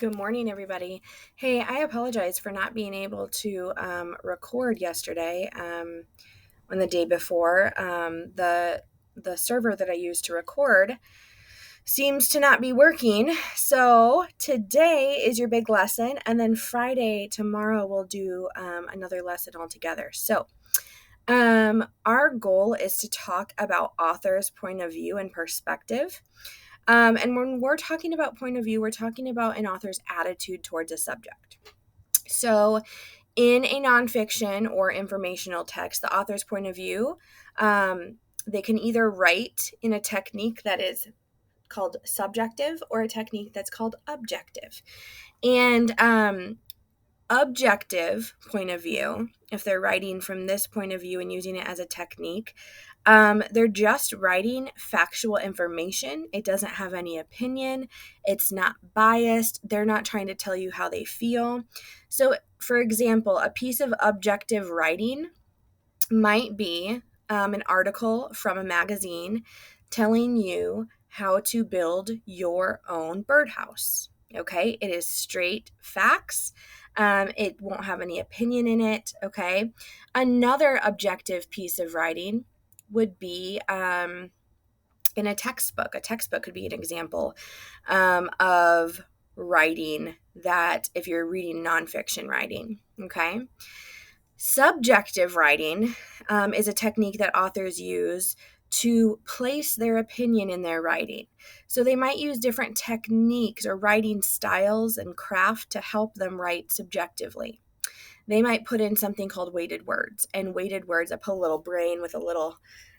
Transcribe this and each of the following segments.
Good morning, everybody. Hey, I apologize for not being able to record yesterday on the day before. The server that I used to record seems to not be working. So today is your big lesson, and then Friday, tomorrow, we'll do another lesson altogether. So our goal is to talk about author's point of view and perspective. And when we're talking about point of view, we're talking about an author's attitude towards a subject. So, in a nonfiction or informational text, the author's point of view, they can either write in a technique that is called subjective or a technique that's called objective. And objective point of view, if they're writing from this point of view and using it as a technique, they're just writing factual information. It doesn't have any opinion. It's not biased. They're not trying to tell you how they feel. So, for example, a piece of objective writing might be an article from a magazine telling you how to build your own birdhouse. Okay, it is straight facts. It won't have any opinion in it. Okay, another objective piece of writing would be in a textbook. A textbook could be an example of writing that if you're reading nonfiction writing. Okay. Subjective writing is a technique that authors use to place their opinion in their writing. So they might use different techniques or writing styles and craft to help them write subjectively. They might put in something called weighted words, and weighted words, I put a little brain with a little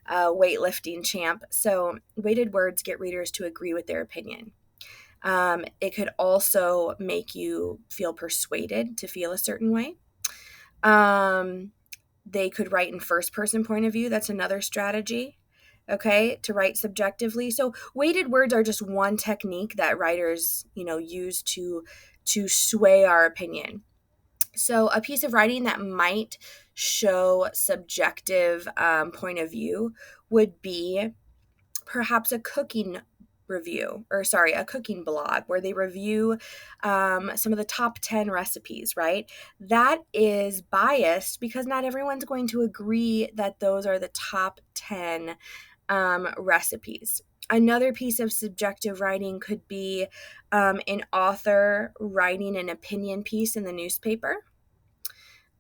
weightlifting champ. So weighted words get readers to agree with their opinion. It could also make you feel persuaded to feel a certain way. They could write in first person point of view. That's another strategy, okay, to write subjectively. So weighted words are just one technique that writers, use to sway our opinion. So a piece of writing that might show subjective point of view would be perhaps a cooking a cooking blog where they review some of the top 10 recipes, right? That is biased because not everyone's going to agree that those are the top 10 recipes. Another piece of subjective writing could be an author writing an opinion piece in the newspaper.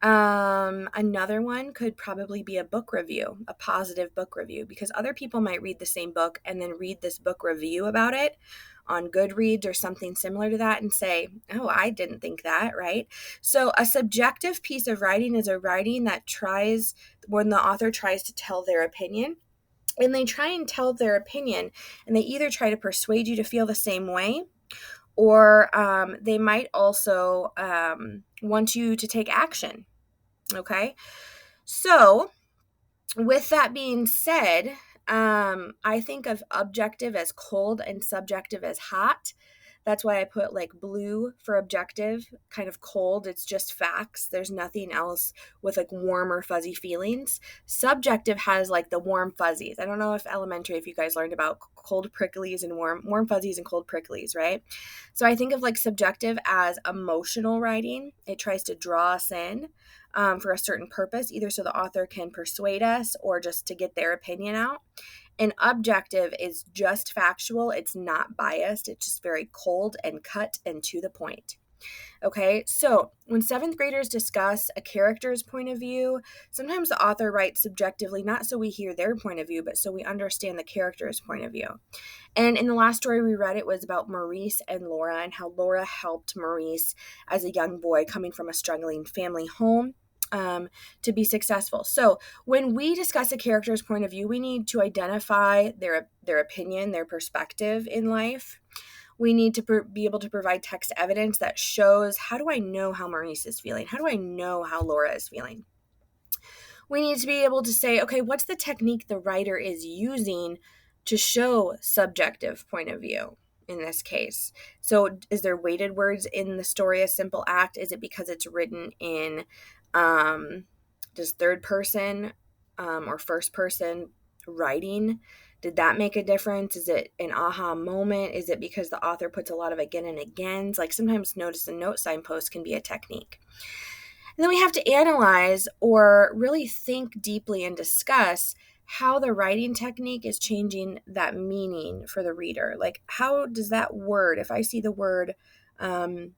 Another one could probably be a book review, a positive book review, because other people might read the same book and then read this book review about it on Goodreads or something similar to that and say, oh, I didn't think that, right? So a subjective piece of writing is a writing that when the author tries to tell their opinion, and they try and tell their opinion, and they either try to persuade you to feel the same way, or they might also want you to take action. Okay. So, with that being said, I think of objective as cold and subjective as hot. That's why I put like blue for objective, kind of cold. It's just facts. There's nothing else with like warm or fuzzy feelings. Subjective has like the warm fuzzies. I don't know if you guys learned about cold pricklies and warm fuzzies and cold pricklies, right? So I think of like subjective as emotional writing. It tries to draw us in for a certain purpose, either so the author can persuade us or just to get their opinion out. And objective is just factual. It's not biased. It's just very cold and cut and to the point. Okay, so when seventh graders discuss a character's point of view, sometimes the author writes subjectively, not so we hear their point of view, but so we understand the character's point of view. And in the last story we read, it was about Maurice and Laura and how Laura helped Maurice as a young boy coming from a struggling family home to be successful. So when we discuss a character's point of view, we need to identify their opinion, their perspective in life. We need to be able to provide text evidence that shows, how do I know how Maurice is feeling? How do I know how Laura is feeling? We need to be able to say, okay, what's the technique the writer is using to show subjective point of view in this case? So is there weighted words in the story A Simple Act? Is it because it's written in just third person or first person writing Did that make a difference? Is it an aha moment? Is it because the author puts a lot of again and agains? Like sometimes notice and note signposts can be a technique. And then we have to analyze or really think deeply and discuss how the writing technique is changing that meaning for the reader. Like, how does that word, if I see the word, a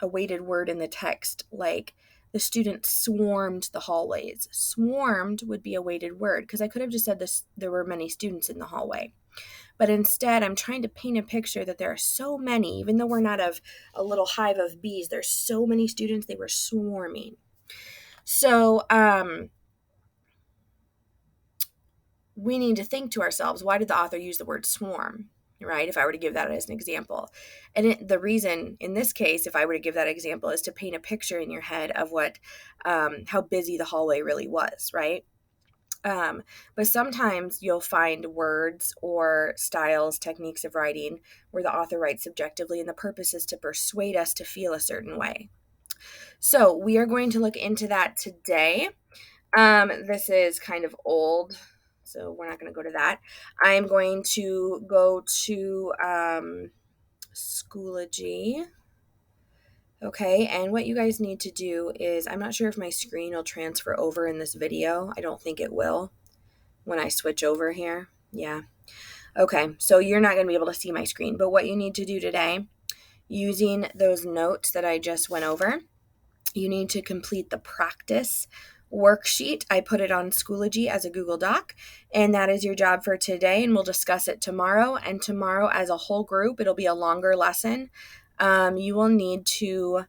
weighted word in the text, like the students swarmed the hallways. Swarmed would be a weighted word because I could have just said this, there were many students in the hallway. But instead, I'm trying to paint a picture that there are so many, even though we're not of a little hive of bees, there's so many students, they were swarming. So we need to think to ourselves, why did the author use the word swarm, right? If I were to give that as an example. And the reason in this case, if I were to give that example, is to paint a picture in your head of what, how busy the hallway really was, right? But sometimes you'll find words or styles, techniques of writing where the author writes subjectively, and the purpose is to persuade us to feel a certain way. So we are going to look into that today. This is kind of old, so we're not going to go to that. I'm going to go to Schoology. Okay, and what you guys need to do is, I'm not sure if my screen will transfer over in this video. I don't think it will when I switch over here. Yeah. Okay, so you're not going to be able to see my screen, but what you need to do today, using those notes that I just went over, you need to complete the practice worksheet. I put it on Schoology as a Google Doc, and that is your job for today, and we'll discuss it tomorrow. And tomorrow as a whole group, it'll be a longer lesson. You will need to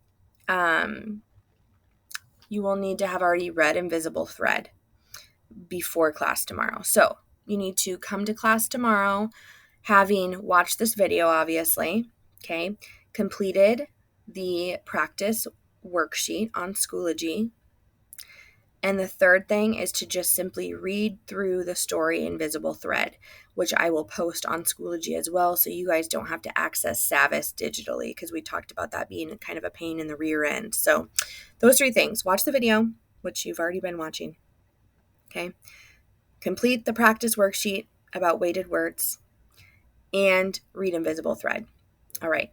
have already read Invisible Thread before class tomorrow. So you need to come to class tomorrow having watched this video, obviously, okay, completed the practice worksheet on Schoology. And the third thing is to just simply read through the story Invisible Thread, which I will post on Schoology as well, so you guys don't have to access Savvis digitally, because we talked about that being kind of a pain in the rear end. So those three things: watch the video, which you've already been watching, okay, complete the practice worksheet about weighted words, and read Invisible Thread. All right.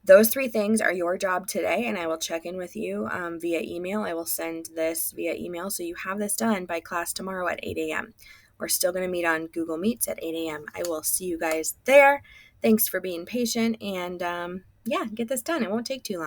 Those three things are your job today, and I will check in with you via email. I will send this via email, so you have this done by class tomorrow at 8 a.m. We're still going to meet on Google Meets at 8 a.m. I will see you guys there. Thanks for being patient, and yeah, get this done. It won't take too long.